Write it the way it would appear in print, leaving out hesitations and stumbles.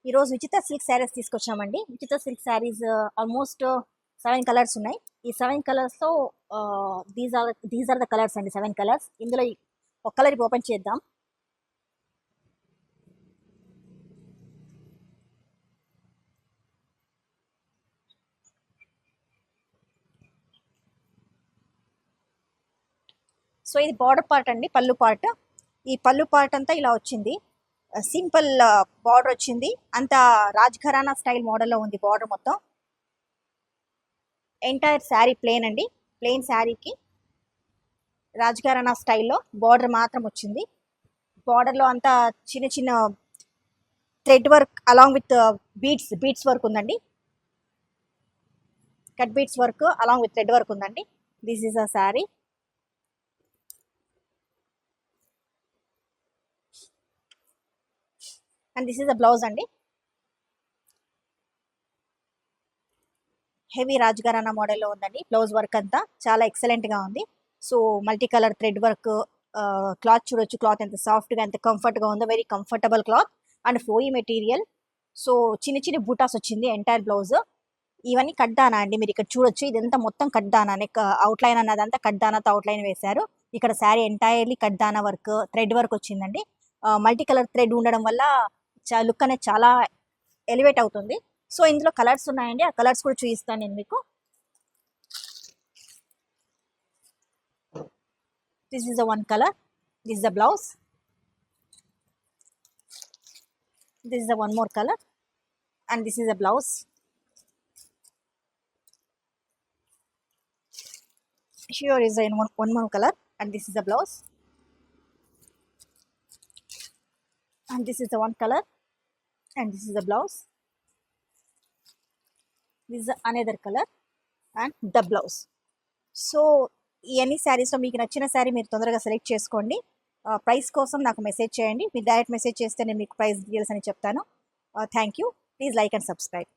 ఈరోజు ఉచిత సిల్క్ శారీస్ తీసుకొచ్చామండి. ఉచిత సిల్క్ శారీస్ ఆల్మోస్ట్ 7 కలర్స్ ఉన్నాయి. ఈ 7 కలర్స్లో దీస్ ఆర్ ద కలర్స్ అండి. 7 కలర్స్. ఇందులో ఒక కలర్ ఓపెన్ చేద్దాం. సో ఇది బార్డర్ పార్ట్ అండి, పళ్ళు పార్ట్. ఈ పళ్ళు పార్ట్ అంతా ఇలా వచ్చింది. సింపుల్ బార్డర్ వచ్చింది. అంతా రాజ్ఘరానా స్టైల్ మోడల్లో ఉంది బార్డర్ మొత్తం. ఎంటైర్ శారీ ప్లేన్ అండి. ప్లేన్ శారీకి రాజ్ఘరానా స్టైల్లో బార్డర్ మాత్రం వచ్చింది. బార్డర్లో అంతా చిన్న చిన్న thread work along with beads work ఉందండి. Cut beads work along with thread work ఉందండి. This is a sari. And this is a blouse అండి. హెవీ రాజ్ఘరానా మోడల్లో ఉందండి. బ్లౌజ్ వర్క్ అంతా చాలా ఎక్సలెంట్గా ఉంది. So multi colour thread work. Cloth చూడొచ్చు, క్లాత్ ఎంత సాఫ్ట్గా ఎంత కంఫర్ట్గా ఉందో. Very comfortable cloth and flowy material. So చిన్న చిన్న బూటాస్ వచ్చింది ఎంటైర్ బ్లౌజ్. ఇవన్నీ కడ్డానా అండి, మీరు ఇక్కడ చూడొచ్చు. ఇదంతా మొత్తం కడ్డానా. నెక్ అవుట్లైన్ అన్నదంతా కడ్డానాతో అవుట్లైన్ వేశారు. ఇక్కడ శారీ ఎంటైర్లీ కడ్డానా వర్క్, థ్రెడ్ వర్క్ వచ్చిందండి. మల్టీ కలర్ థ్రెడ్ ఉండడం వల్ల లుక్ అనేది చాలా ఎలివేట్ అవుతుంది. సో ఇందులో కలర్స్ ఉన్నాయండి, ఆ కలర్స్ కూడా చూపిస్తాను నేను మీకు. This is the one colour. This is the blouse. This is the one more colour and this is the blouse. Here is one more color and this is the blouse. And this is the one color and this is the blouse. This is another color and the blouse. So ఈ అన్ని శారీస్లో మీకు నచ్చిన శారీ మీరు తొందరగా select చేసుకోండి. Price కోసం నాకు మెసేజ్ చేయండి. మీరు డైరెక్ట్ మెసేజ్ చేస్తే నేను మీకు ప్రైస్ డీటెయిల్స్ అని చెప్తాను. Thank you. Please like and subscribe.